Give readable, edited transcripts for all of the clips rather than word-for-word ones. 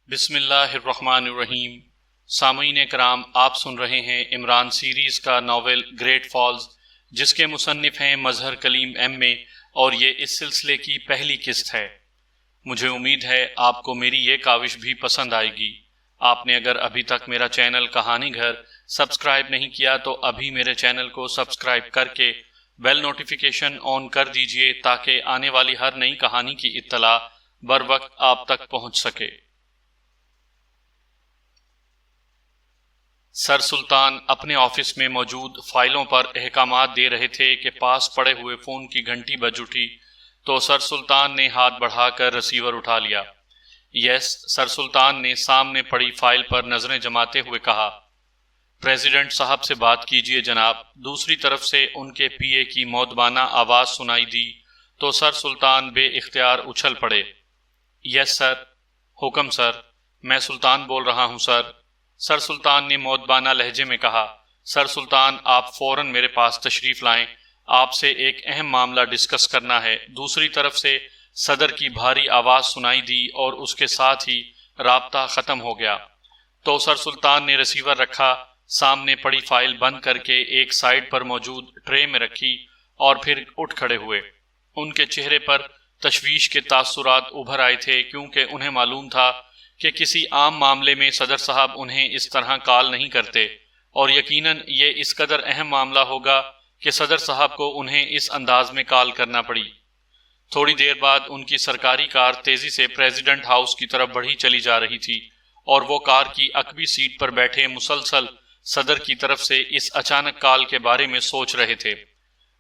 بسم اللہ الرحمن الرحیم۔ سامعین کرام، آپ سن رہے ہیں عمران سیریز کا ناول گریٹ فالز، جس کے مصنف ہیں مظہر کلیم ایم اے، اور یہ اس سلسلے کی پہلی قسط ہے۔ مجھے امید ہے آپ کو میری یہ کاوش بھی پسند آئے گی۔ آپ نے اگر ابھی تک میرا چینل کہانی گھر سبسکرائب نہیں کیا تو ابھی میرے چینل کو سبسکرائب کر کے بیل نوٹیفیکیشن آن کر دیجئے تاکہ آنے والی ہر نئی کہانی کی اطلاع بر وقت آپ تک پہنچ سکے۔ سر سلطان اپنے آفس میں موجود فائلوں پر احکامات دے رہے تھے کہ پاس پڑے ہوئے فون کی گھنٹی بج اٹھی تو سر سلطان نے ہاتھ بڑھا کر ریسیور اٹھا لیا۔ یس، سر سلطان نے سامنے پڑی فائل پر نظریں جماتے ہوئے کہا۔ پریزیڈنٹ صاحب سے بات کیجئے جناب۔ دوسری طرف سے ان کے پی اے کی مؤدبانہ آواز سنائی دی تو سر سلطان بے اختیار اچھل پڑے۔ یس سر۔ حکم سر۔ میں سلطان بول رہا ہوں سر۔ سر سلطان نے مؤدبانہ لہجے میں کہا۔ سر سلطان، آپ فوراً میرے پاس تشریف لائیں، آپ سے ایک اہم معاملہ ڈسکس کرنا ہے۔ دوسری طرف سے صدر کی بھاری آواز سنائی دی اور اس کے ساتھ ہی رابطہ ختم ہو گیا۔ تو سر سلطان نے ریسیور رکھا، سامنے پڑی فائل بند کر کے ایک سائیڈ پر موجود ٹرے میں رکھی اور پھر اٹھ کھڑے ہوئے۔ ان کے چہرے پر تشویش کے تاثرات ابھر آئے تھے، کیونکہ انہیں معلوم تھا کہ کسی عام معاملے میں صدر صاحب انہیں اس طرح کال نہیں کرتے، اور یقیناً یہ اس قدر اہم معاملہ ہوگا کہ صدر صاحب کو انہیں اس انداز میں کال کرنا پڑی۔ تھوڑی دیر بعد ان کی سرکاری کار تیزی سے پریزیڈنٹ ہاؤس کی طرف بڑھی چلی جا رہی تھی، اور وہ کار کی عقبی سیٹ پر بیٹھے مسلسل صدر کی طرف سے اس اچانک کال کے بارے میں سوچ رہے تھے۔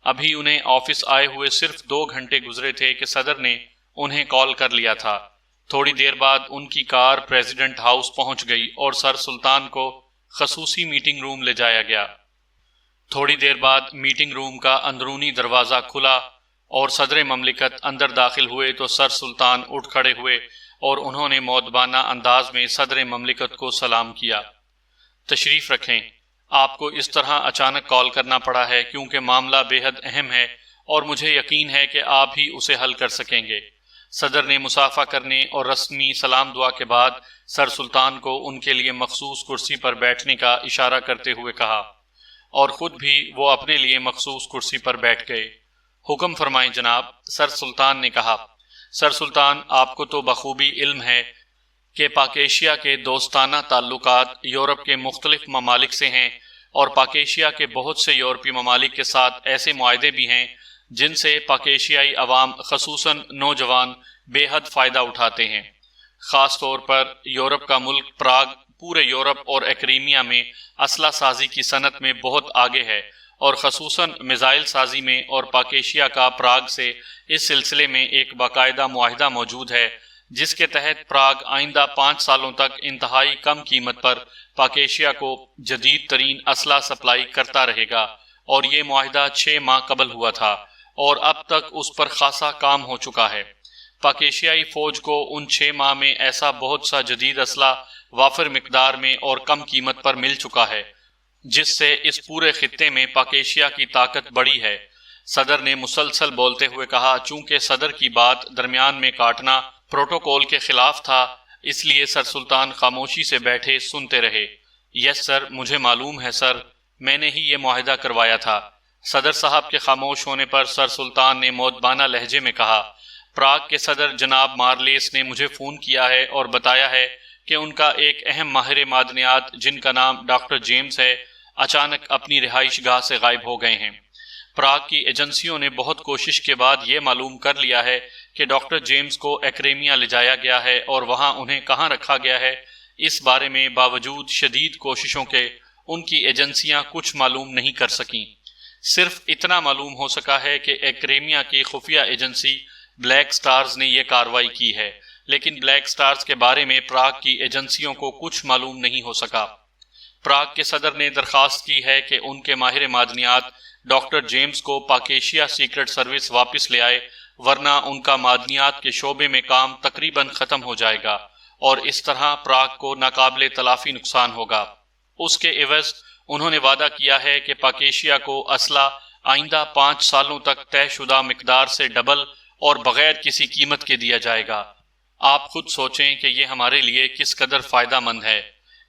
ابھی انہیں آفس آئے ہوئے صرف 2 گھنٹے گزرے تھے کہ صدر نے انہیں کال کر لیا تھا۔ تھوڑی دیر بعد ان کی کار پریزیڈنٹ ہاؤس پہنچ گئی اور سر سلطان کو خصوصی میٹنگ روم لے جایا گیا۔ تھوڑی دیر بعد میٹنگ روم کا اندرونی دروازہ کھلا اور صدر مملکت اندر داخل ہوئے تو سر سلطان اٹھ کھڑے ہوئے اور انہوں نے مؤدبانہ انداز میں صدر مملکت کو سلام کیا۔ تشریف رکھیں۔ آپ کو اس طرح اچانک کال کرنا پڑا ہے کیونکہ معاملہ بے حد اہم ہے اور مجھے یقین ہے کہ آپ ہی اسے حل کر سکیں گے۔ صدر نے مصافحہ کرنے اور رسمی سلام دعا کے بعد سر سلطان کو ان کے لیے مخصوص کرسی پر بیٹھنے کا اشارہ کرتے ہوئے کہا، اور خود بھی وہ اپنے لیے مخصوص کرسی پر بیٹھ گئے۔ حکم فرمائیں جناب، سر سلطان نے کہا۔ سر سلطان، آپ کو تو بخوبی علم ہے کہ پاک ایشیا کے دوستانہ تعلقات یورپ کے مختلف ممالک سے ہیں، اور پاک ایشیا کے بہت سے یورپی ممالک کے ساتھ ایسے معاہدے بھی ہیں جن سے پاک ایشیائی عوام خصوصاً نوجوان بے حد فائدہ اٹھاتے ہیں۔ خاص طور پر یورپ کا ملک پراگ پورے یورپ اور ایکریمیا میں اسلحہ سازی کی صنعت میں بہت آگے ہے، اور خصوصاً میزائل سازی میں، اور پاک ایشیا کا پراگ سے اس سلسلے میں ایک باقاعدہ معاہدہ موجود ہے جس کے تحت پراگ آئندہ 5 سالوں تک انتہائی کم قیمت پر پاک ایشیا کو جدید ترین اسلحہ سپلائی کرتا رہے گا، اور یہ معاہدہ 6 ماہ قبل ہوا تھا اور اب تک اس پر خاصا کام ہو چکا ہے۔ پاک ایشیائی فوج کو ان 6 ماہ میں ایسا بہت سا جدید اسلحہ وافر مقدار میں اور کم قیمت پر مل چکا ہے جس سے اس پورے خطے میں پاک ایشیا کی طاقت بڑھی ہے۔ صدر نے مسلسل بولتے ہوئے کہا۔ چونکہ صدر کی بات درمیان میں کاٹنا پروٹوکول کے خلاف تھا، اس لیے سر سلطان خاموشی سے بیٹھے سنتے رہے۔ یس سر، مجھے معلوم ہے سر، میں نے ہی یہ معاہدہ کروایا تھا۔ صدر صاحب کے خاموش ہونے پر سر سلطان نے مؤدبانہ لہجے میں کہا، پراگ کے صدر جناب مارلیس نے مجھے فون کیا ہے اور بتایا ہے کہ ان کا ایک اہم ماہر معدنیات جن کا نام ڈاکٹر جیمز ہے، اچانک اپنی رہائش گاہ سے غائب ہو گئے ہیں۔ پراگ کی ایجنسیوں نے بہت کوشش کے بعد یہ معلوم کر لیا ہے کہ ڈاکٹر جیمز کو ایکریمیا لے جایا گیا ہے، اور وہاں انہیں کہاں رکھا گیا ہے اس بارے میں باوجود شدید کوششوں کے ان کی ایجنسیاں کچھ معلوم نہیں کر سکیں۔ صرف اتنا معلوم ہو سکا ہے کہ ایکریمیا کی خفیہ ایجنسی بلیک سٹارز نے یہ کارروائی کی ہے، لیکن بلیک سٹارز کے بارے میں پراگ کی ایجنسیوں کو کچھ معلوم نہیں ہو سکا۔ پراگ کے صدر نے درخواست کی ہے کہ ان کے ماہر معدنیات ڈاکٹر جیمز کو پاک ایشیا سیکرٹ سروس واپس لے آئے، ورنہ ان کا معدنیات کے شعبے میں کام تقریباً ختم ہو جائے گا، اور اس طرح پراگ کو ناقابل تلافی نقصان ہوگا۔ اس کے عوض انہوں نے وعدہ کیا ہے کہ پاک ایشیا کو اسلحہ آئندہ 5 سالوں تک طے شدہ مقدار سے ڈبل اور بغیر کسی قیمت کے دیا جائے گا۔ آپ خود سوچیں کہ یہ ہمارے لیے کس قدر فائدہ مند ہے۔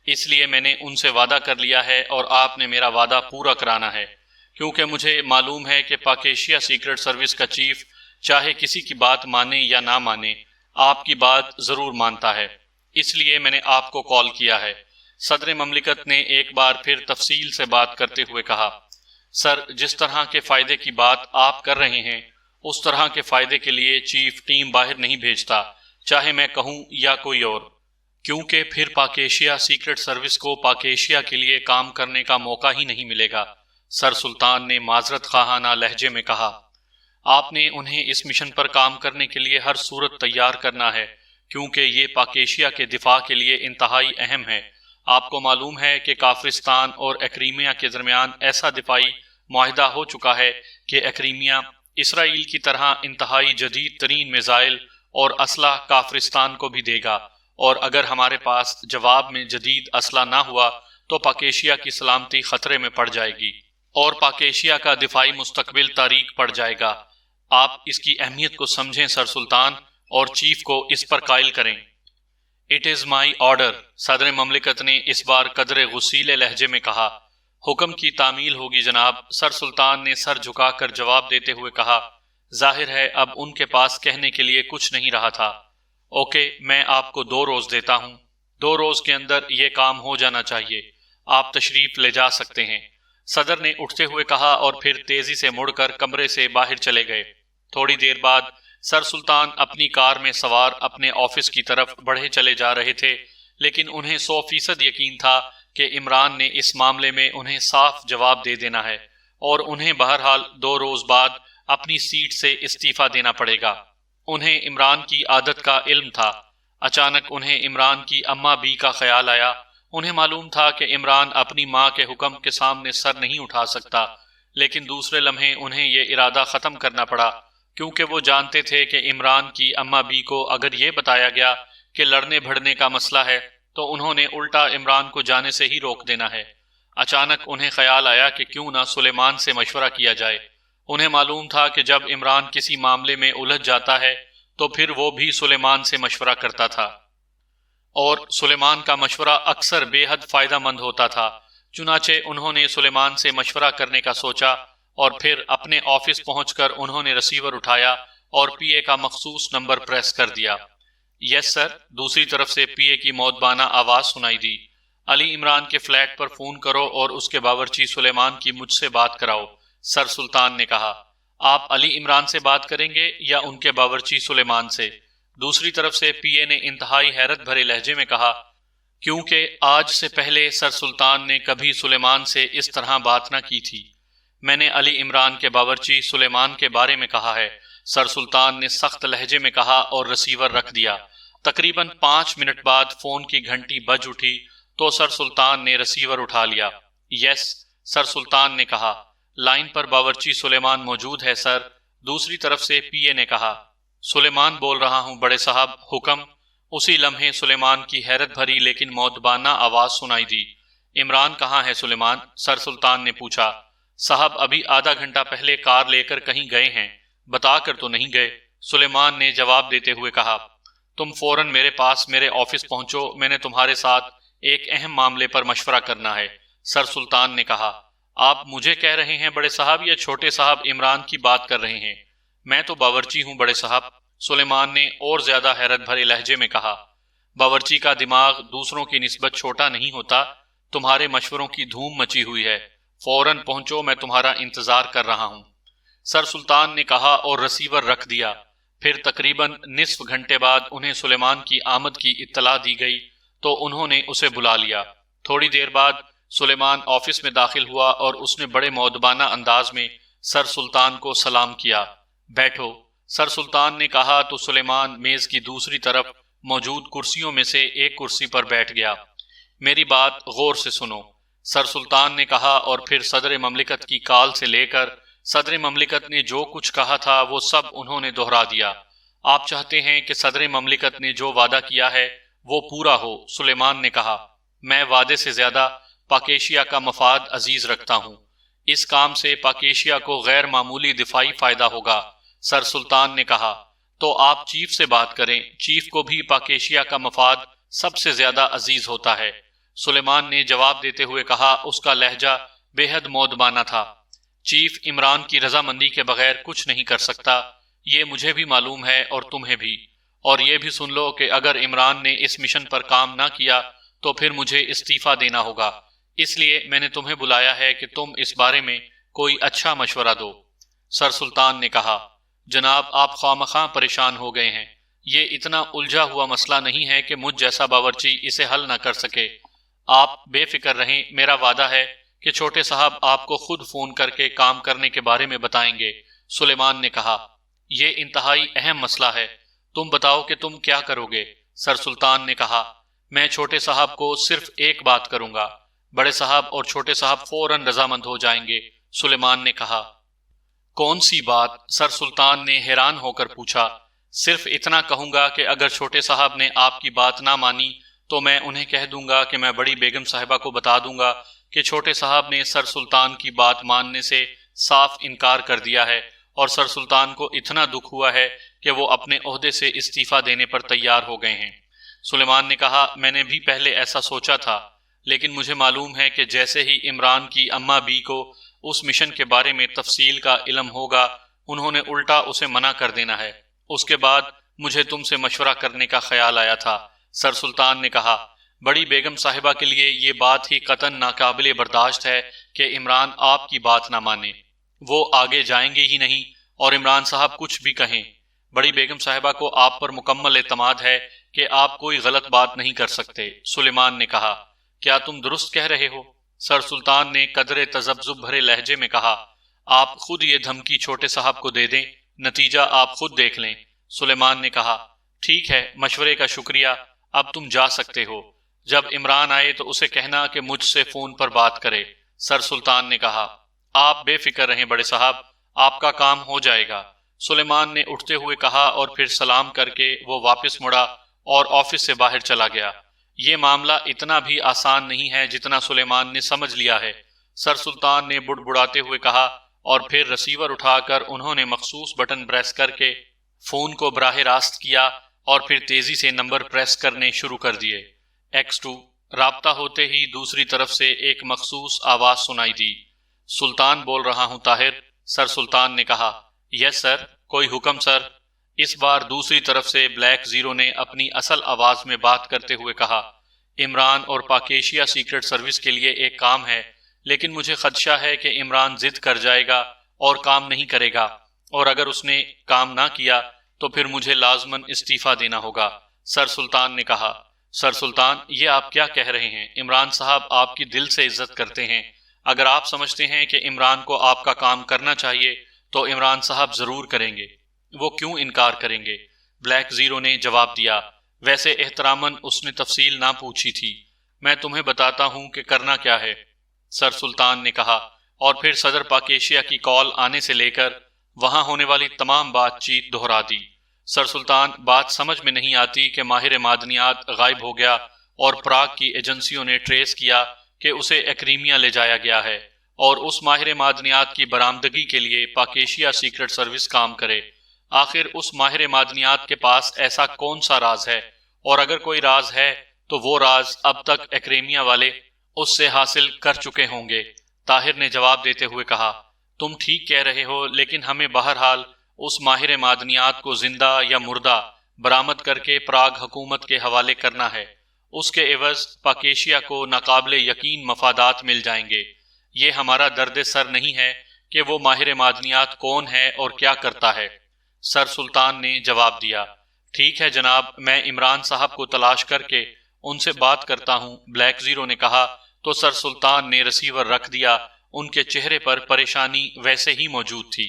اس لیے میں نے ان سے وعدہ کر لیا ہے اور آپ نے میرا وعدہ پورا کرانا ہے، کیونکہ مجھے معلوم ہے کہ پاک ایشیا سیکرٹ سروس کا چیف چاہے کسی کی بات مانے یا نہ مانے، آپ کی بات ضرور مانتا ہے۔ اس لیے میں نے آپ کو کال کیا ہے۔ صدر مملکت نے ایک بار پھر تفصیل سے بات کرتے ہوئے کہا، سر، جس طرح کے فائدے کی بات آپ کر رہے ہیں، اس طرح کے فائدے کے لیے چیف ٹیم باہر نہیں بھیجتا، چاہے میں کہوں یا کوئی اور، کیونکہ پھر پاک ایشیا سیکرٹ سروس کو پاک ایشیا کے لیے کام کرنے کا موقع ہی نہیں ملے گا۔ سر سلطان نے معذرت خواہانہ لہجے میں کہا، آپ نے انہیں اس مشن پر کام کرنے کے لیے ہر صورت تیار کرنا ہے، کیونکہ یہ پاک ایشیا کے دفاع کے لیے انتہائی اہم ہے۔ آپ کو معلوم ہے کہ کافرستان اور ایکریمیا کے درمیان ایسا دفاعی معاہدہ ہو چکا ہے کہ ایکریمیا اسرائیل کی طرح انتہائی جدید ترین میزائل اور اسلحہ کافرستان کو بھی دے گا، اور اگر ہمارے پاس جواب میں جدید اسلحہ نہ ہوا تو پاک ایشیا کی سلامتی خطرے میں پڑ جائے گی اور پاک ایشیا کا دفاعی مستقبل تاریک پڑ جائے گا۔ آپ اس کی اہمیت کو سمجھیں سر سلطان، اور چیف کو اس پر قائل کریں۔ اٹ از مائی آرڈر، صدر مملکت نے اس بار قدرے غصیلے لہجے میں کہا۔ حکم کی تعمیل ہوگی جناب، سر سلطان نے سر جھکا کر جواب دیتے ہوئے کہا۔ ظاہر ہے اب ان کے پاس کہنے کے لیے کچھ نہیں رہا تھا۔ اوکے، میں آپ کو 2 روز دیتا ہوں، 2 روز کے اندر یہ کام ہو جانا چاہیے، آپ تشریف لے جا سکتے ہیں، صدر نے اٹھتے ہوئے کہا، اور پھر تیزی سے مڑ کر کمرے سے باہر چلے گئے۔ تھوڑی دیر بعد سر سلطان اپنی کار میں سوار اپنے آفس کی طرف بڑھے چلے جا رہے تھے، لیکن انہیں 100% یقین تھا کہ عمران نے اس معاملے میں انہیں صاف جواب دے دینا ہے، اور انہیں بہرحال 2 روز بعد اپنی سیٹ سے استعفیٰ دینا پڑے گا۔ انہیں عمران کی عادت کا علم تھا۔ اچانک انہیں عمران کی اماں بی کا خیال آیا۔ انہیں معلوم تھا کہ عمران اپنی ماں کے حکم کے سامنے سر نہیں اٹھا سکتا، لیکن دوسرے لمحے انہیں یہ ارادہ ختم کرنا پڑا، کیونکہ وہ جانتے تھے کہ عمران کی اماں بی کو اگر یہ بتایا گیا کہ لڑنے بھڑنے کا مسئلہ ہے تو انہوں نے الٹا عمران کو جانے سے ہی روک دینا ہے۔ اچانک انہیں خیال آیا کہ کیوں نہ سلیمان سے مشورہ کیا جائے۔ انہیں معلوم تھا کہ جب عمران کسی معاملے میں الجھ جاتا ہے تو پھر وہ بھی سلیمان سے مشورہ کرتا تھا، اور سلیمان کا مشورہ اکثر بے حد فائدہ مند ہوتا تھا۔ چنانچہ انہوں نے سلیمان سے مشورہ کرنے کا سوچا، اور پھر اپنے آفس پہنچ کر انہوں نے ریسیور اٹھایا اور پی اے کا مخصوص نمبر پریس کر دیا۔ یس سر، دوسری طرف سے پی اے کی مودبانہ آواز سنائی دی۔ علی عمران کے فلیٹ پر فون کرو اور اس کے باورچی سلیمان کی مجھ سے بات کراؤ، سر سلطان نے کہا۔ آپ علی عمران سے بات کریں گے یا ان کے باورچی سلیمان سے؟ دوسری طرف سے پی اے نے انتہائی حیرت بھرے لہجے میں کہا، کیونکہ آج سے پہلے سر سلطان نے کبھی سلیمان سے اس طرح بات نہ کی تھی۔ میں نے علی عمران کے باورچی سلیمان کے بارے میں کہا ہے، سر سلطان نے سخت لہجے میں کہا اور ریسیور رکھ دیا۔ تقریباً 5 منٹ بعد فون کی گھنٹی بج اٹھی تو سر سلطان نے ریسیور اٹھا لیا۔ یس، سر سلطان نے کہا۔ لائن پر باورچی سلیمان موجود ہے سر، دوسری طرف سے پی اے نے کہا۔ سلیمان بول رہا ہوں بڑے صاحب، حکم۔ اسی لمحے سلیمان کی حیرت بھری لیکن مودبانہ آواز سنائی دی۔ عمران کہاں ہے سلیمان؟ سر سلطان نے پوچھا۔ صاحب ابھی آدھا گھنٹہ پہلے کار لے کر کہیں گئے ہیں، بتا کر تو نہیں گئے، سلیمان نے جواب دیتے ہوئے کہا۔ تم فوراً میرے پاس میرے آفس پہنچو، میں نے تمہارے ساتھ ایک اہم معاملے پر مشورہ کرنا ہے، سر سلطان نے کہا۔ آپ مجھے کہہ رہے ہیں بڑے صاحب یا چھوٹے صاحب عمران کی بات کر رہے ہیں؟ میں تو باورچی ہوں بڑے صاحب، سلیمان نے اور زیادہ حیرت بھرے لہجے میں کہا۔ باورچی کا دماغ دوسروں کی نسبت چھوٹا نہیں ہوتا، تمہارے مشوروں کی دھوم مچی ہوئی ہے، فوراً پہنچو، میں تمہارا انتظار کر رہا ہوں، سر سلطان نے کہا اور ریسیور رکھ دیا۔ پھر تقریباً نصف گھنٹے بعد انہیں سلیمان کی آمد کی اطلاع دی گئی تو انہوں نے اسے بلا لیا۔ تھوڑی دیر بعد سلیمان آفس میں داخل ہوا اور اس نے بڑے مودبانہ انداز میں سر سلطان کو سلام کیا۔ بیٹھو، سر سلطان نے کہا تو سلیمان میز کی دوسری طرف موجود کرسیوں میں سے ایک کرسی پر بیٹھ گیا۔ میری بات غور سے سنو، سر سلطان نے کہا، اور پھر صدر مملکت کی کال سے لے کر صدر مملکت نے جو کچھ کہا تھا وہ سب انہوں نے دہرا دیا۔ آپ چاہتے ہیں کہ صدر مملکت نے جو وعدہ کیا ہے وہ پورا ہو، سلیمان نے کہا۔ میں وعدے سے زیادہ پاک ایشیا کا مفاد عزیز رکھتا ہوں، اس کام سے پاک ایشیا کو غیر معمولی دفاعی فائدہ ہوگا، سر سلطان نے کہا۔ تو آپ چیف سے بات کریں، چیف کو بھی پاکیشیا کا مفاد سب سے زیادہ عزیز ہوتا ہے۔ سلیمان نے جواب دیتے ہوئے کہا، اس کا لہجہ بے حد مودبانہ تھا۔ چیف عمران کی رضامندی کے بغیر کچھ نہیں کر سکتا، یہ مجھے بھی معلوم ہے اور تمہیں بھی، اور یہ بھی سن لو کہ اگر عمران نے اس مشن پر کام نہ کیا تو پھر مجھے استعفیٰ دینا ہوگا، اس لیے میں نے تمہیں بلایا ہے کہ تم اس بارے میں کوئی اچھا مشورہ دو۔ سر سلطان نے کہا، جناب آپ خوامخواہ پریشان ہو گئے ہیں، یہ اتنا الجھا ہوا مسئلہ نہیں ہے کہ مجھ جیسا باورچی اسے حل نہ کر سکے۔ آپ بے فکر رہیں، میرا وعدہ ہے کہ چھوٹے صاحب آپ کو خود فون کر کے کام کرنے کے بارے میں بتائیں گے۔ سلیمان نے کہا، یہ انتہائی اہم مسئلہ ہے، تم بتاؤ کہ تم کیا کرو گے۔ سر سلطان نے کہا، میں چھوٹے صاحب کو صرف ایک بات کروں گا، بڑے صاحب اور چھوٹے صاحب فوراً رضامند ہو جائیں گے۔ سلیمان نے کہا، کون سی بات؟ سر سلطان نے حیران ہو کر پوچھا۔ صرف اتنا کہوں گا کہ اگر چھوٹے صاحب نے آپ کی بات نہ مانی تو میں انہیں کہہ دوں گا کہ میں بڑی بیگم صاحبہ کو بتا دوں گا کہ چھوٹے صاحب نے سر سلطان کی بات ماننے سے صاف انکار کر دیا ہے، اور سر سلطان کو اتنا دکھ ہوا ہے کہ وہ اپنے عہدے سے استعفیٰ دینے پر تیار ہو گئے ہیں۔ سلیمان نے کہا، میں نے بھی پہلے ایسا سوچا تھا، لیکن مجھے معلوم ہے کہ جیسے ہی عمران کی اماں بی کو اس مشن کے بارے میں تفصیل کا علم ہوگا، انہوں نے الٹا اسے منع کر دینا ہے۔ اس کے بعد مجھے تم سے مشورہ کرنے کا خیال آیا تھا۔ سر سلطان نے کہا، بڑی بیگم صاحبہ کے لیے یہ بات ہی قطعاً ناقابل برداشت ہے کہ عمران آپ کی بات نہ مانے، وہ آگے جائیں گے ہی نہیں، اور عمران صاحب کچھ بھی کہیں، بڑی بیگم صاحبہ کو آپ پر مکمل اعتماد ہے کہ آپ کوئی غلط بات نہیں کر سکتے۔ سلیمان نے کہا، کیا تم درست کہہ رہے ہو؟ سر سلطان نے قدرے تذبذب بھرے لہجے میں کہا، آپ خود یہ دھمکی چھوٹے صاحب کو دے دیں، نتیجہ آپ خود دیکھ لیں۔ سلیمان نے کہا، ٹھیک ہے، مشورے کا شکریہ، اب تم جا سکتے ہو۔ جب عمران آئے تو اسے کہنا کہ مجھ سے فون پر بات کرے۔ سر سلطان نے کہا، آپ بے فکر رہیں بڑے صاحب، آپ کا کام ہو جائے گا۔ سلیمان نے اٹھتے ہوئے کہا، اور پھر سلام کر کے وہ واپس مڑا اور آفس سے باہر چلا گیا۔ یہ معاملہ اتنا بھی آسان نہیں ہے جتنا سلیمان نے سمجھ لیا ہے، سر سلطان نے بڑبڑاتے ہوئے کہا، اور پھر رسیور اٹھا کر انہوں نے مخصوص بٹن پریس کر کے فون کو براہ راست کیا، اور پھر تیزی سے نمبر پریس کرنے شروع کر دیے۔ X2 رابطہ ہوتے ہی دوسری طرف سے ایک مخصوص آواز سنائی دی۔ سلطان بول رہا ہوں طاہر، سر سلطان نے کہا۔ یس سر، کوئی حکم سر؟ اس بار دوسری طرف سے بلیک زیرو نے اپنی اصل آواز میں بات کرتے ہوئے کہا، عمران اور پاکیشیا سیکرٹ سروس کے لیے ایک کام ہے، لیکن مجھے خدشہ ہے کہ عمران ضد کر جائے گا اور کام نہیں کرے گا، اور اگر اس نے کام نہ کیا تو پھر مجھے لازماً استعفیٰ دینا ہوگا۔ سر سلطان نے کہا، سر سلطان یہ آپ کیا کہہ رہے ہیں؟ عمران صاحب آپ کی دل سے عزت کرتے ہیں، اگر آپ سمجھتے ہیں کہ عمران کو آپ کا کام کرنا چاہیے تو عمران صاحب ضرور کریں گے، وہ کیوں انکار کریں گے؟ بلیک زیرو نے جواب دیا۔ ویسے احتراماً اس نے تفصیل نہ پوچھی تھی، میں تمہیں بتاتا ہوں کہ کرنا کیا ہے، سر سلطان نے کہا، اور پھر صدر پاکیشیا کی کال آنے سے لے کر وہاں ہونے والی تمام بات چیت دہرا دی۔ سر سلطان، بات سمجھ میں نہیں آتی کہ ماہر معدنیات غائب ہو گیا اور پراگ کی ایجنسیوں نے ٹریس کیا کہ اسے ایکریمیا لے جایا گیا ہے، اور اس ماہر معدنیات کی برآمدگی کے لیے پاکیشیا سیکرٹ سروس کام کرے۔ آخر اس ماہر معدنیات کے پاس ایسا کون سا راز ہے، اور اگر کوئی راز ہے تو وہ راز اب تک ایکریمیا والے اس سے حاصل کر چکے ہوں گے۔ طاہر نے جواب دیتے ہوئے کہا، تم ٹھیک کہہ رہے ہو، لیکن ہمیں بہرحال اس ماہر معدنیات کو زندہ یا مردہ برآمد کر کے پراگ حکومت کے حوالے کرنا ہے۔ اس کے عوض پاکیشیا کو ناقابل یقین مفادات مل جائیں گے۔ یہ ہمارا درد سر نہیں ہے کہ وہ ماہر معدنیات کون ہے اور کیا کرتا ہے۔ سر سلطان نے جواب دیا، ٹھیک ہے جناب، میں عمران صاحب کو تلاش کر کے ان سے بات کرتا ہوں، بلیک زیرو نے کہا تو سر سلطان نے ریسیور رکھ دیا۔ ان کے چہرے پر پریشانی ویسے ہی موجود تھی۔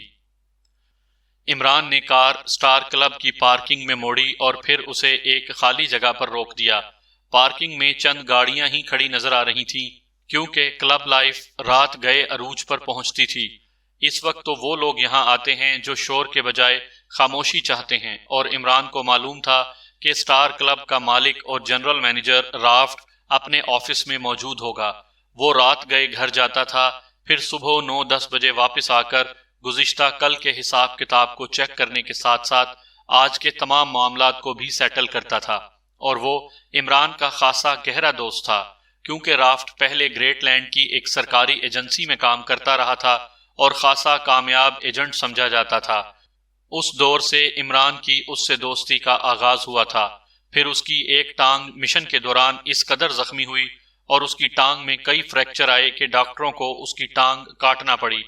عمران نے کار سٹار کلب کی پارکنگ میں موڑی اور پھر اسے ایک خالی جگہ پر روک دیا۔ پارکنگ میں چند گاڑیاں ہی کھڑی نظر آ رہی تھیں، کیونکہ کلب لائف رات گئے عروج پر پہنچتی تھی۔ اس وقت تو وہ لوگ یہاں آتے ہیں جو شور کے بجائے خاموشی چاہتے ہیں، اور عمران کو معلوم تھا کہ سٹار کلب کا مالک اور جنرل مینیجر رافٹ اپنے آفس میں موجود ہوگا۔ وہ رات گئے گھر جاتا تھا، پھر صبح 9-10 بجے واپس آ کر گزشتہ کل کے حساب کتاب کو چیک کرنے کے ساتھ ساتھ آج کے تمام معاملات کو بھی سیٹل کرتا تھا، اور وہ عمران کا خاصا گہرا دوست تھا، کیونکہ رافٹ پہلے گریٹ لینڈ کی ایک سرکاری ایجنسی میں کام کرتا رہا تھا اور خاصا کامیاب ایجنٹ سمجھا جاتا تھا۔ اس دور سے عمران کی اس سے دوستی کا آغاز ہوا تھا۔ پھر اس کی ایک ٹانگ مشن کے دوران اس قدر زخمی ہوئی اور اس کی ٹانگ میں کئی فریکچر آئے کہ ڈاکٹروں کو اس کی ٹانگ کاٹنا پڑی۔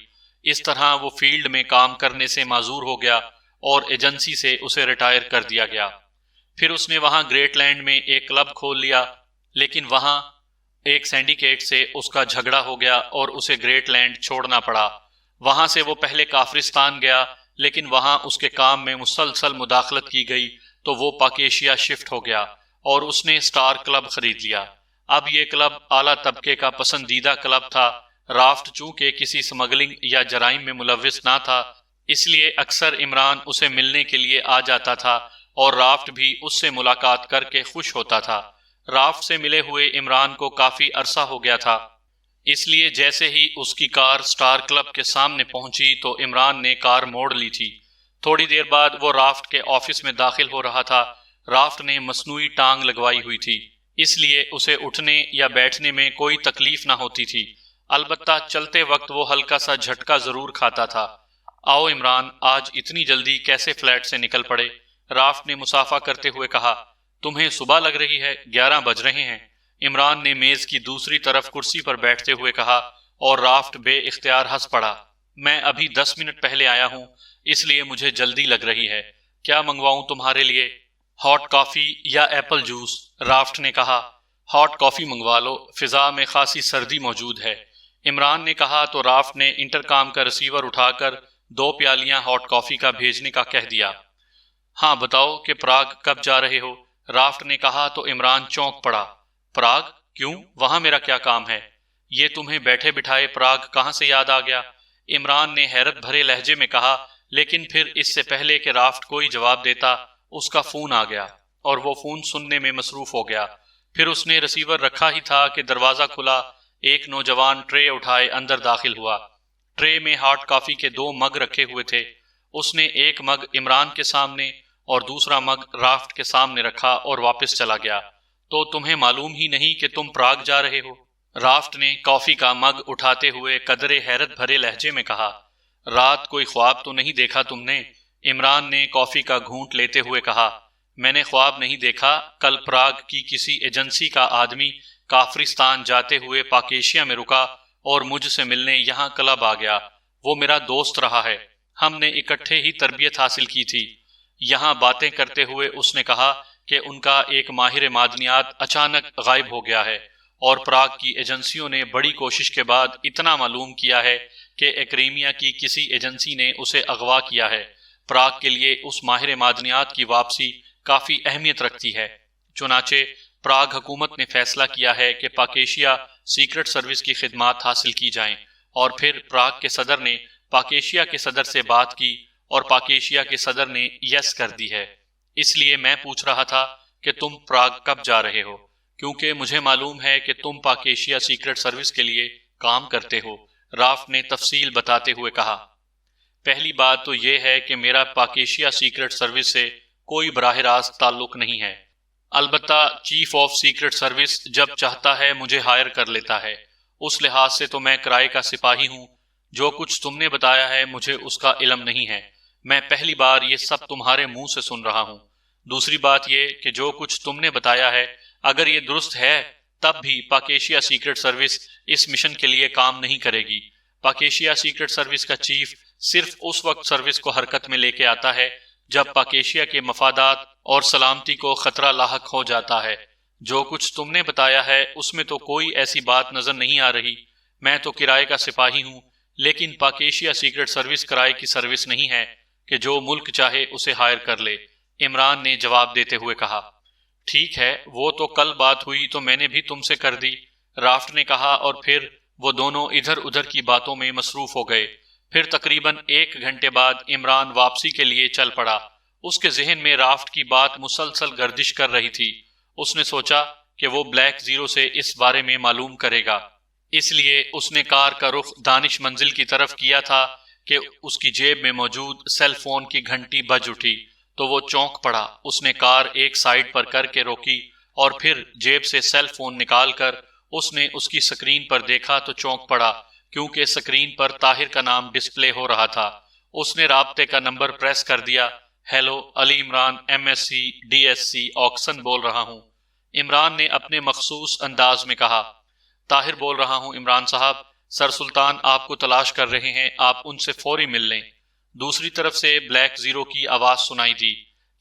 اس طرح وہ فیلڈ میں کام کرنے سے معذور ہو گیا اور ایجنسی سے اسے ریٹائر کر دیا گیا۔ پھر اس نے وہاں گریٹ لینڈ میں ایک کلب کھول لیا، لیکن وہاں ایک سینڈیکیٹ سے اس کا جھگڑا ہو گیا اور اسے گریٹ لینڈ چھوڑنا پڑا۔ وہاں سے وہ پہلے کافرستان گیا، لیکن وہاں اس کے کام میں مسلسل مداخلت کی گئی تو وہ پاکیشیا شفٹ ہو گیا اور اس نے سٹار کلب خرید لیا۔ اب یہ کلب اعلیٰ طبقے کا پسندیدہ کلب تھا۔ رافٹ چونکہ کسی سمگلنگ یا جرائم میں ملوث نہ تھا، اس لیے اکثر عمران اسے ملنے کے لیے آ جاتا تھا اور رافٹ بھی اس سے ملاقات کر کے خوش ہوتا تھا۔ رافٹ سے ملے ہوئے عمران کو کافی عرصہ ہو گیا تھا، اس لیے جیسے ہی اس کی کار سٹار کلب کے سامنے پہنچی تو عمران نے کار موڑ لی تھی۔ تھوڑی دیر بعد وہ رافٹ کے آفس میں داخل ہو رہا تھا۔ رافٹ نے مصنوعی ٹانگ لگوائی ہوئی تھی، اس لیے اسے اٹھنے یا بیٹھنے میں کوئی تکلیف نہ ہوتی تھی، البتہ چلتے وقت وہ ہلکا سا جھٹکا ضرور کھاتا تھا۔ آؤ عمران، آج اتنی جلدی کیسے فلیٹ سے نکل پڑے؟ رافٹ نے مصافحہ کرتے ہوئے کہا۔ تمہیں صبح لگ رہی ہے، 11 بج رہے ہیں، عمران نے میز کی دوسری طرف کرسی پر بیٹھتے ہوئے کہا، اور رافٹ بے اختیار ہنس پڑا۔ میں ابھی 10 منٹ پہلے آیا ہوں، اس لیے مجھے جلدی لگ رہی ہے۔ کیا منگواؤں تمہارے لیے؟ ہاٹ کافی یا ایپل جوس؟ رافٹ نے کہا۔ ہاٹ کافی منگوا لو، فضا میں خاصی سردی موجود ہے، عمران نے کہا تو رافٹ نے انٹرکام کا ریسیور اٹھا کر 2 پیالیاں ہاٹ کافی کا بھیجنے کا کہہ دیا۔ ہاں بتاؤ کہ پراگ کب جا رہے ہو؟ رافٹ نے کہا تو عمران چونک پڑا۔ پراگ؟ کیوں؟ وہاں میرا کیا کام ہے؟ یہ تمہیں بیٹھے بٹھائے پراگ کہاں سے یاد آ گیا؟ عمران نے حیرت بھرے لہجے میں کہا، لیکن پھر اس سے پہلے کہ رافٹ کوئی جواب دیتا، اس کا فون آ گیا اور وہ فون سننے میں مصروف ہو گیا۔ پھر اس نے ریسیور رکھا ہی تھا کہ دروازہ کھلا، ایک نوجوان ٹرے اٹھائے اندر داخل ہوا۔ ٹرے میں ہاٹ کافی کے 2 مگ رکھے ہوئے تھے۔ اس نے ایک مگ عمران کے سامنے اور دوسرا مگ رافٹ کے سامنے رکھا اور واپس چلا گیا۔ تو تمہیں معلوم ہی نہیں کہ تم پراگ جا رہے ہو؟ رافٹ نے کافی کا مگ اٹھاتے ہوئے قدرے حیرت بھرے لہجے میں کہا۔ رات کوئی خواب تو نہیں دیکھا تم نے؟ عمران نے کافی کا گھونٹ لیتے ہوئے کہا۔ میں نے خواب نہیں دیکھا، کل پراگ کی کسی ایجنسی کا آدمی کافرستان جاتے ہوئے پاکیشیا میں رکا اور مجھ سے ملنے یہاں کلب آ گیا۔ وہ میرا دوست رہا ہے، ہم نے اکٹھے ہی تربیت حاصل کی تھی۔ یہاں باتیں کرتے ہوئے اس نے کہا کہ ان کا ایک ماہر معدنیات اچانک غائب ہو گیا ہے، اور پراگ کی ایجنسیوں نے بڑی کوشش کے بعد اتنا معلوم کیا ہے کہ ایکریمیا کی کسی ایجنسی نے اسے اغوا کیا ہے۔ پراگ کے لیے اس ماہر معدنیات کی واپسی کافی اہمیت رکھتی ہے، چنانچہ پراگ حکومت نے فیصلہ کیا ہے کہ پاکیشیا سیکرٹ سروس کی خدمات حاصل کی جائیں، اور پھر پراگ کے صدر نے پاکیشیا کے صدر سے بات کی اور پاکیشیا کے صدر نے یس کر دی ہے۔ اس لیے میں پوچھ رہا تھا کہ تم پراگ کب جا رہے ہو، کیونکہ مجھے معلوم ہے کہ تم پاکیشیا سیکرٹ سروس کے لیے کام کرتے ہو، رافٹ نے تفصیل بتاتے ہوئے کہا۔ پہلی بات تو یہ ہے کہ میرا پاکیشیا سیکرٹ سروس سے کوئی براہ راست تعلق نہیں ہے، البتہ چیف آف سیکرٹ سروس جب چاہتا ہے مجھے ہائر کر لیتا ہے، اس لحاظ سے تو میں کرائے کا سپاہی ہوں۔ جو کچھ تم نے بتایا ہے مجھے اس کا علم نہیں ہے، میں پہلی بار یہ سب تمہارے منہ سے سن رہا ہوں۔ دوسری بات یہ کہ جو کچھ تم نے بتایا ہے اگر یہ درست ہے تب بھی پاکیشیا سیکرٹ سروس اس مشن کے لیے کام نہیں کرے گی۔ پاکیشیا سیکرٹ سروس کا چیف صرف اس وقت سروس کو حرکت میں لے کے آتا ہے جب پاکیشیا کے مفادات اور سلامتی کو خطرہ لاحق ہو جاتا ہے۔ جو کچھ تم نے بتایا ہے اس میں تو کوئی ایسی بات نظر نہیں آ رہی۔ میں تو کرائے کا سپاہی ہوں، لیکن پاکیشیا سیکرٹ سروس کرائے کی سروس نہیں ہے کہ جو ملک چاہے اسے ہائر کر لے، عمران نے جواب دیتے ہوئے کہا۔ ٹھیک ہے، وہ تو کل بات ہوئی تو میں نے بھی تم سے کر دی، رافٹ نے کہا، اور پھر وہ دونوں ادھر ادھر کی باتوں میں مصروف ہو گئے۔ پھر تقریباً 1 گھنٹے بعد عمران واپسی کے لیے چل پڑا۔ اس کے ذہن میں رافٹ کی بات مسلسل گردش کر رہی تھی۔ اس نے سوچا کہ وہ بلیک زیرو سے اس بارے میں معلوم کرے گا، اس لیے اس نے کار کا رخ دانش منزل کی طرف کیا تھا کہ اس کی جیب میں موجود سیل فون کی گھنٹی بج اٹھی۔ تو وہ چونک پڑا۔ اس نے کار ایک سائیڈ پر کر کے روکی اور پھر جیب سے سیل فون نکال کر اس نے اس کی سکرین پر دیکھا تو چونک پڑا، کیونکہ سکرین پر طاہر کا نام ڈسپلے ہو رہا تھا۔ اس نے رابطے کا نمبر پریس کر دیا۔ Hello, Ali Imran MSc DSc آکسن بول رہا ہوں، عمران نے اپنے مخصوص انداز میں کہا۔ طاہر بول رہا ہوں عمران صاحب، سر سلطان آپ کو تلاش کر رہے ہیں، آپ ان سے فوری مل لیں۔ دوسری طرف سے بلیک زیرو کی آواز سنائی دی۔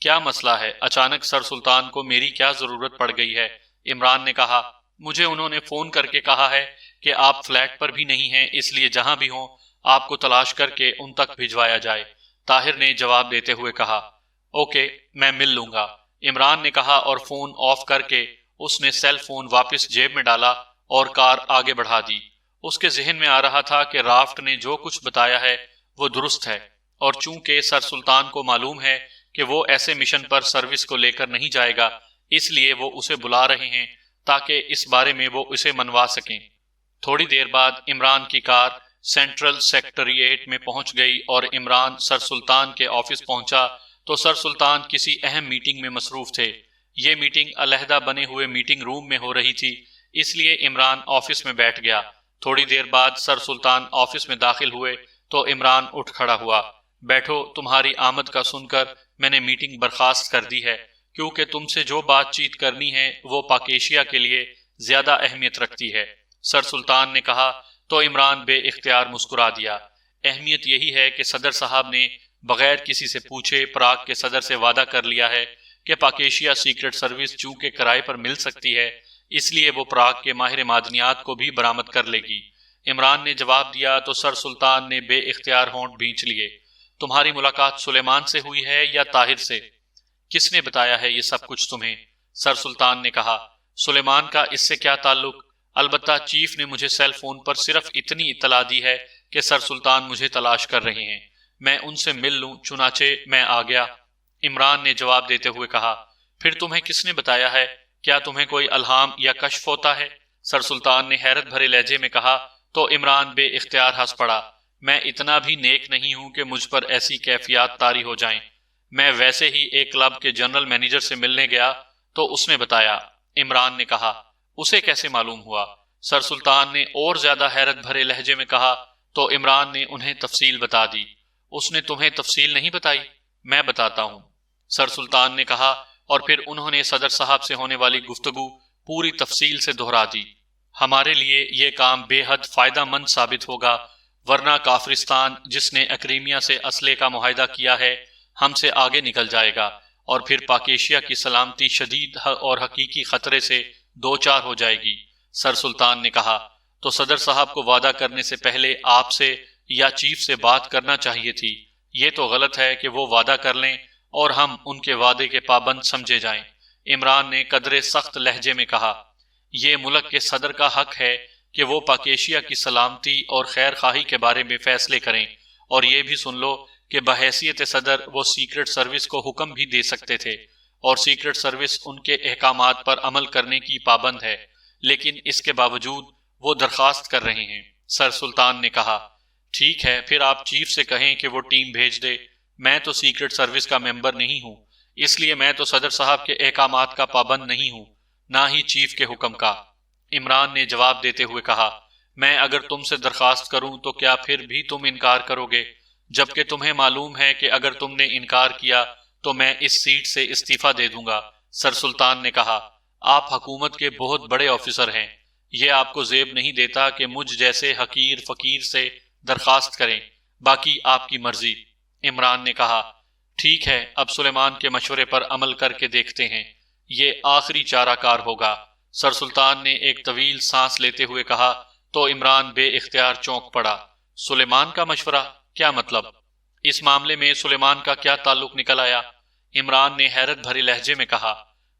کیا مسئلہ ہے؟ اچانک سر سلطان کو میری کیا ضرورت پڑ گئی ہے؟ عمران نے کہا، مجھے انہوں نے فون کر کے کہا ہے کہ آپ فلیٹ پر بھی نہیں ہیں، اس لیے جہاں بھی ہوں آپ کو تلاش کر کے ان تک بھجوایا جائے۔ طاہر نے جواب دیتے ہوئے کہا، اوکے، میں مل لوں گا، عمران نے کہا، اور فون آف کر کے اس نے سیل فون واپس جیب میں ڈالا اور کار آگے بڑھا دی۔ اس کے ذہن میں آ رہا تھا کہ رافٹ نے جو کچھ بتایا ہے وہ درست ہے، اور چونکہ سر سلطان کو معلوم ہے کہ وہ ایسے مشن پر سروس کو لے کر نہیں جائے گا، اس لیے وہ اسے بلا رہے ہیں تاکہ اس بارے میں وہ اسے منوا سکیں۔ تھوڑی دیر بعد عمران کی کار سینٹرل سیکٹریٹ میں پہنچ گئی اور عمران سر سلطان کے آفس پہنچا تو سر سلطان کسی اہم میٹنگ میں مصروف تھے۔ یہ میٹنگ علیحدہ بنے ہوئے میٹنگ روم میں ہو رہی تھی، اس لیے عمران آفس میں بیٹھ گیا۔ تھوڑی دیر بعد سر سلطان آفس میں داخل ہوئے تو عمران اٹھ کھڑا ہوا۔ بیٹھو، تمہاری آمد کا سن کر میں نے میٹنگ برخاست کر دی ہے، کیونکہ تم سے جو بات چیت کرنی ہے وہ پاکیشیا کے لیے زیادہ اہمیت رکھتی ہے، سر سلطان نے کہا تو عمران بے اختیار مسکرا دیا۔ اہمیت یہی ہے کہ صدر صاحب نے بغیر کسی سے پوچھے پراگ کے صدر سے وعدہ کر لیا ہے کہ پاکیشیا سیکرٹ سروس چونکہ کرائے پر مل سکتی ہے، اس لیے وہ پراگ کے ماہر معدنیات کو بھی برآمد کر لے گی۔ عمران نے جواب دیا تو سر سلطان نے بے اختیار ہونٹ بھینچ لیے۔ تمہاری ملاقات سلیمان سے ہوئی ہے یا طاہر سے؟ کس نے بتایا ہے یہ سب کچھ تمہیں؟ سر سلطان نے کہا، سلیمان کا اس سے کیا تعلق؟ البتہ چیف نے مجھے سیل فون پر صرف اتنی اطلاع دی ہے کہ سر سلطان مجھے تلاش کر رہے ہیں، میں ان سے مل لوں، چنانچہ میں آ گیا، عمران نے جواب دیتے ہوئے کہا۔ پھر تمہیں کس نے بتایا ہے؟ کیا تمہیں کوئی الہام یا کشف ہوتا ہے؟ سر سلطان نے حیرت بھرے لہجے میں کہا تو عمران بے اختیار ہنس پڑا۔ میں اتنا بھی نیک نہیں ہوں کہ مجھ پر ایسی کیفیات طاری ہو جائیں۔ میں ویسے ہی ایک کلب کے جنرل مینیجر سے ملنے گیا تو اس نے بتایا، عمران نے کہا۔ اسے کیسے معلوم ہوا؟ سر سلطان نے اور زیادہ حیرت بھرے لہجے میں کہا تو عمران نے انہیں تفصیل بتا دی۔ اس نے تمہیں تفصیل نہیں بتائی؟ میں بتاتا ہوں، سر سلطان نے کہا، اور پھر انہوں نے صدر صاحب سے ہونے والی گفتگو پوری تفصیل سے دہرا دی۔ ہمارے لیے یہ کام بے حد فائدہ مند ثابت ہوگا، ورنہ کافرستان جس نے اکریمیا سے اسلحے کا معاہدہ کیا ہے ہم سے آگے نکل جائے گا، اور پھر پاکیشیا کی سلامتی شدید اور حقیقی خطرے سے دو چار ہو جائے گی، سر سلطان نے کہا۔ تو صدر صاحب کو وعدہ کرنے سے پہلے آپ سے یا چیف سے بات کرنا چاہیے تھی۔ یہ تو غلط ہے کہ وہ وعدہ کر لیں اور ہم ان کے وعدے کے پابند سمجھے جائیں، عمران نے قدرے سخت لہجے میں کہا۔ یہ ملک کے صدر کا حق ہے کہ وہ پاکیشیا کی سلامتی اور خیر خواہی کے بارے میں فیصلے کریں، اور یہ بھی سن لو کہ بحیثیت صدر وہ سیکرٹ سروس کو حکم بھی دے سکتے تھے، اور سیکرٹ سروس ان کے احکامات پر عمل کرنے کی پابند ہے، لیکن اس کے باوجود وہ درخواست کر رہے ہیں، سر سلطان نے کہا۔ ٹھیک ہے، پھر آپ چیف سے کہیں کہ وہ ٹیم بھیج دے۔ میں تو سیکرٹ سروس کا ممبر نہیں ہوں، اس لیے میں تو صدر صاحب کے احکامات کا پابند نہیں ہوں، نہ ہی چیف کے حکم کا، عمران نے جواب دیتے ہوئے کہا۔ میں اگر تم سے درخواست کروں تو کیا پھر بھی تم انکار کرو گے، جبکہ تمہیں معلوم ہے کہ اگر تم نے انکار کیا تو میں اس سیٹ سے استعفیٰ دے دوں گا، سر سلطان نے کہا۔ آپ حکومت کے بہت بڑے آفیسر ہیں، یہ آپ کو زیب نہیں دیتا کہ مجھ جیسے حقیر فقیر سے درخواست کریں، باقی آپ کی مرضی، عمران نے کہا۔ ٹھیک ہے، اب سلیمان کے مشورے پر عمل کر کے دیکھتے ہیں، یہ آخری چارہ کار ہوگا، سر سلطان نے ایک طویل سانس لیتے ہوئے کہا تو عمران بے اختیار چونک پڑا۔ سلیمان کا مشورہ؟ کیا مطلب؟ اس معاملے میں سلیمان کا کیا تعلق نکل آیا؟ عمران نے حیرت بھرے لہجے میں کہا۔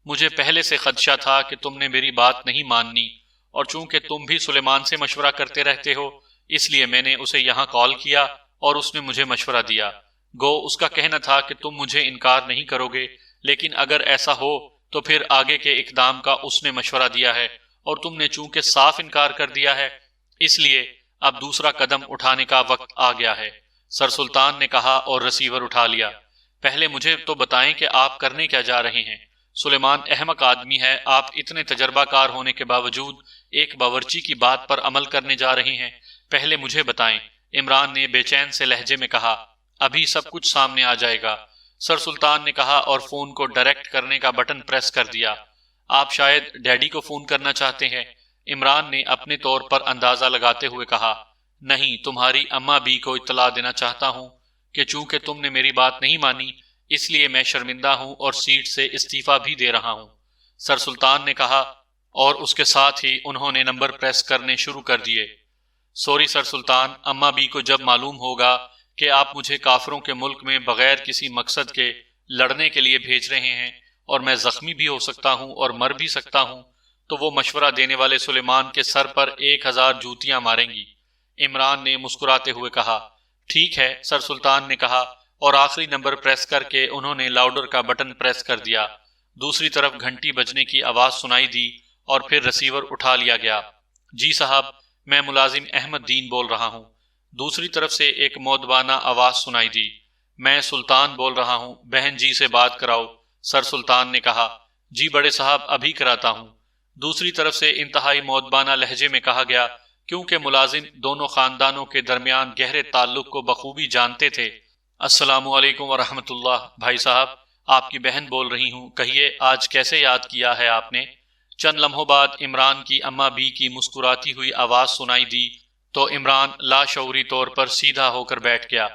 مجھے پہلے سے خدشہ تھا کہ تم نے میری بات نہیں ماننی، اور چونکہ تم بھی سلیمان سے مشورہ کرتے رہتے ہو اس لیے میں نے اسے یہاں کال کیا اور اس نے مجھے مشورہ دیا۔ گو اس کا کہنا تھا کہ تم مجھے انکار نہیں کرو گے، لیکن اگر ایسا ہو تو پھر آگے کے اقدام کا اس نے مشورہ دیا ہے، اور تم نے چونکہ صاف انکار کر دیا ہے اس لیے اب دوسرا قدم اٹھانے کا وقت آ گیا ہے، سر سلطان نے کہا اور ریسیور اٹھا لیا۔ پہلے مجھے تو بتائیں کہ آپ کرنے کیا جا رہے ہیں؟ سلیمان احمق آدمی ہے، آپ اتنے تجربہ کار ہونے کے باوجود ایک باورچی کی بات پر عمل کرنے جا رہے ہیں، پہلے مجھے بتائیں۔ عمران نے بے چین سے لہجے میں کہا، ابھی سب کچھ سامنے آ جائے گا، سر سلطان نے کہا اور فون کو ڈائریکٹ کرنے کا بٹن پریس کر دیا۔ آپ شاید ڈیڈی کو فون کرنا چاہتے ہیں؟ عمران نے اپنے طور پر اندازہ لگاتے ہوئے کہا، نہیں، تمہاری اماں بھی کو اطلاع دینا چاہتا ہوں کہ چونکہ تم نے میری بات نہیں مانی اس لیے میں شرمندہ ہوں اور سیٹ سے استعفیٰ بھی دے رہا ہوں، سر سلطان نے کہا، اور اس کے ساتھ ہی انہوں نے نمبر پریس کرنے شروع کر دیے۔ سوری سر سلطان، اماں بھی کو جب معلوم ہوگا کہ آپ مجھے کافروں کے ملک میں بغیر کسی مقصد کے لڑنے کے لیے بھیج رہے ہیں اور میں زخمی بھی ہو سکتا ہوں اور مر بھی سکتا ہوں، تو وہ مشورہ دینے والے سلیمان کے سر پر 1000 جوتیاں ماریں گی۔ عمران نے مسکراتے ہوئے کہا، ٹھیک ہے، سر سلطان نے کہا، اور آخری نمبر پریس کر کے انہوں نے لاؤڈر کا بٹن پریس کر دیا۔ دوسری طرف گھنٹی بجنے کی آواز سنائی دی اور پھر ریسیور اٹھا لیا گیا۔ جی صاحب، میں ملازم احمد دین بول رہا ہوں۔ دوسری طرف سے ایک مؤدبانہ آواز سنائی دی، میں سلطان بول رہا ہوں، بہن جی سے بات کراؤ، سر سلطان نے کہا۔ جی بڑے صاحب، ابھی کراتا ہوں۔ دوسری طرف سے انتہائی مؤدبانہ لہجے میں کہا گیا، کیونکہ ملازم دونوں خاندانوں کے درمیان گہرے تعلق کو بخوبی جانتے تھے۔ السلام علیکم ورحمۃ اللہ، بھائی صاحب، آپ کی بہن بول رہی ہوں، کہیے آج کیسے یاد کیا ہے آپ نے؟ چند لمحوں بعد عمران کی اماں بھی کی مسکراتی ہوئی آواز سنائی دی تو عمران لاشعوری طور پر سیدھا ہو کر بیٹھ گیا۔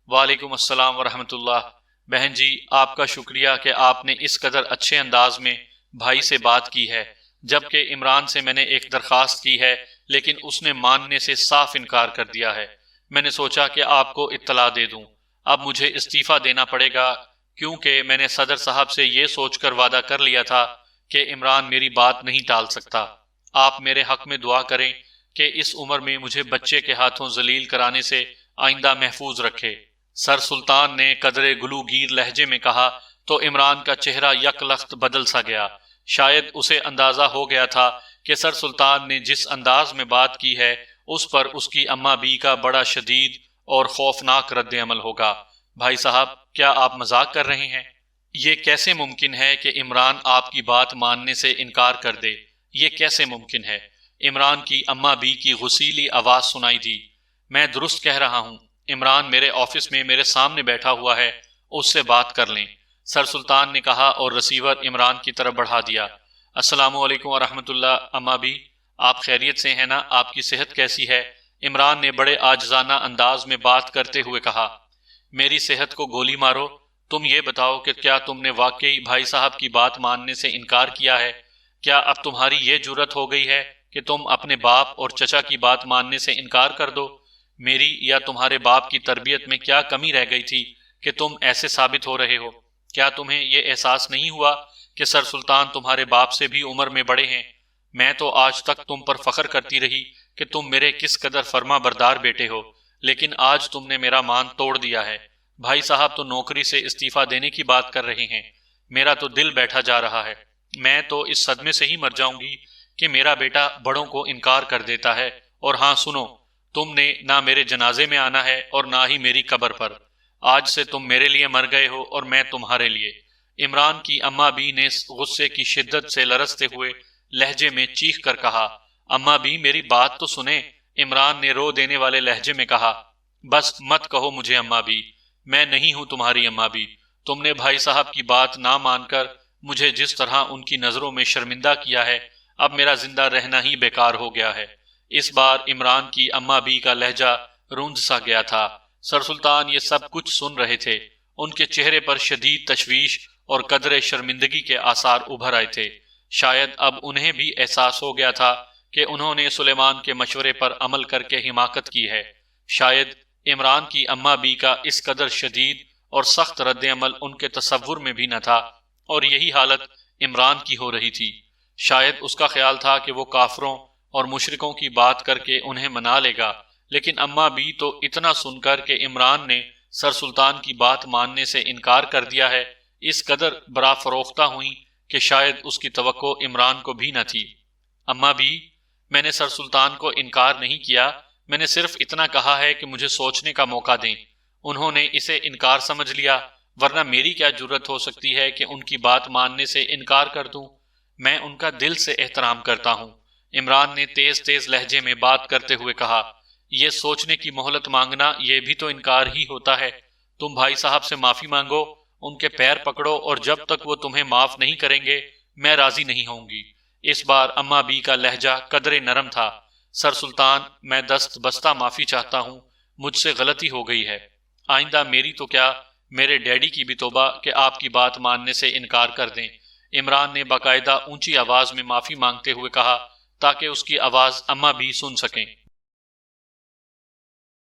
وعلیکم السلام ورحمۃ اللہ، بہن جی، آپ کا شکریہ کہ آپ نے اس قدر اچھے انداز میں بھائی سے بات کی ہے، جبکہ عمران سے میں نے ایک درخواست کی ہے لیکن اس نے ماننے سے صاف انکار کر دیا ہے۔ میں نے سوچا کہ آپ کو اطلاع دے دوں۔ اب مجھے استعفیٰ دینا پڑے گا کیونکہ میں نے صدر صاحب سے یہ سوچ کر وعدہ کر لیا تھا کہ عمران میری بات نہیں ٹال سکتا۔ آپ میرے حق میں دعا کریں کہ اس عمر میں مجھے بچے کے ہاتھوں ذلیل کرانے سے آئندہ محفوظ رکھے۔ سر سلطان نے قدرے گلوگیر لہجے میں کہا تو عمران کا چہرہ یک لخت بدل سا گیا۔ شاید اسے اندازہ ہو گیا تھا کہ سر سلطان نے جس انداز میں بات کی ہے اس پر اس کی اماں بھی کا بڑا شدید اور خوفناک رد عمل ہوگا۔ بھائی صاحب، کیا آپ مذاق کر رہے ہیں؟ یہ کیسے ممکن ہے کہ عمران آپ کی بات ماننے سے انکار کر دے؟ یہ کیسے ممکن ہے؟ عمران کی اماں بھی کی غصیلی آواز سنائی دی، میں درست کہہ رہا ہوں، عمران میرے آفس میں میرے سامنے بیٹھا ہوا ہے، اس سے بات کر لیں، سر سلطان نے کہا اور ریسیور عمران کی طرف بڑھا دیا۔ السلام علیکم ورحمۃ اللہ، اماں بھی، آپ خیریت سے ہیں نا؟ آپ کی صحت کیسی ہے؟ عمران نے بڑے عاجزانہ انداز میں بات کرتے ہوئے کہا، میری صحت کو گولی مارو، تم یہ بتاؤ کہ کیا تم نے واقعی بھائی صاحب کی بات ماننے سے انکار کیا ہے؟ کیا اب تمہاری یہ جرت ہو گئی ہے کہ تم اپنے باپ اور چچا کی بات ماننے سے انکار کر دو؟ میری یا تمہارے باپ کی تربیت میں کیا کمی رہ گئی تھی کہ تم ایسے ثابت ہو رہے ہو؟ کیا تمہیں یہ احساس نہیں ہوا کہ سر سلطان تمہارے باپ سے بھی عمر میں بڑے ہیں؟ میں تو آج تک تم پر فخر کرتی رہی کہ تم میرے کس قدر فرما بردار بیٹے ہو، لیکن آج تم نے میرا مان توڑ دیا ہے۔ بھائی صاحب تو نوکری سے استعفیٰ دینے کی بات کر رہے ہیں، میرا تو دل بیٹھا جا رہا ہے، میں تو اس صدمے سے ہی مر جاؤں گی کہ میرا بیٹا بڑوں کو انکار کر دیتا ہے۔ اور ہاں سنو، تم نے نہ میرے جنازے میں آنا ہے اور نہ ہی میری قبر پر، آج سے تم میرے لیے مر گئے ہو اور میں تمہارے لیے۔ عمران کی اماں بھی نے غصے کی شدت سے لرزتے ہوئے لہجے میں چیخ کر کہا، اماں بھی میری بات تو سنیں۔ عمران نے رو دینے والے لہجے میں کہا، بس مت کہو مجھے اماں بھی، میں نہیں ہوں تمہاری اماں بھی۔ تم نے بھائی صاحب کی بات نہ مان کر مجھے جس طرح ان کی نظروں میں شرمندہ کیا ہے، اب میرا زندہ رہنا ہی بیکار ہو گیا ہے۔ اس بار عمران کی اماں بھی کا لہجہ روند سا گیا تھا۔ سر سلطان یہ سب کچھ سن رہے تھے، ان کے چہرے پر شدید تشویش اور قدرے شرمندگی کے آثار ابھر آئے تھے۔ شاید اب انہیں بھی احساس ہو گیا تھا کہ انہوں نے سلیمان کے مشورے پر عمل کر کے حماقت کی ہے۔ شاید عمران کی اماں بھی کا اس قدر شدید اور سخت رد عمل ان کے تصور میں بھی نہ تھا، اور یہی حالت عمران کی ہو رہی تھی۔ شاید اس کا خیال تھا کہ وہ کافروں اور مشرکوں کی بات کر کے انہیں منا لے گا، لیکن اماں بھی تو اتنا سن کر کہ عمران نے سر سلطان کی بات ماننے سے انکار کر دیا ہے، اس قدر برا فروختہ ہوئیں کہ شاید اس کی توقع عمران کو بھی نہ تھی۔ اماں بھی، میں نے سر سلطان کو انکار نہیں کیا، میں نے صرف اتنا کہا ہے کہ مجھے سوچنے کا موقع دیں۔ انہوں نے اسے انکار سمجھ لیا، ورنہ میری کیا جرت ہو سکتی ہے کہ ان کی بات ماننے سے انکار کر دوں؟ میں ان کا دل سے احترام کرتا ہوں۔ عمران نے تیز تیز لہجے میں بات کرتے ہوئے کہا، یہ سوچنے کی مہلت مانگنا یہ بھی تو انکار ہی ہوتا ہے۔ تم بھائی صاحب سے معافی مانگو، ان کے پیر پکڑو، اور جب تک وہ تمہیں معاف نہیں کریں گے میں راضی نہیں ہوں گی۔ اس بار اماں بی کا لہجہ قدرے نرم تھا۔ سر سلطان، میں دست بستہ معافی چاہتا ہوں، مجھ سے غلطی ہو گئی ہے۔ آئندہ میری تو کیا، میرے ڈیڈی کی بھی توبہ کہ آپ کی بات ماننے سے انکار کر دیں۔ عمران نے باقاعدہ اونچی آواز میں معافی مانگتے ہوئے کہا تاکہ اس کی آواز اماں بھی سن سکیں۔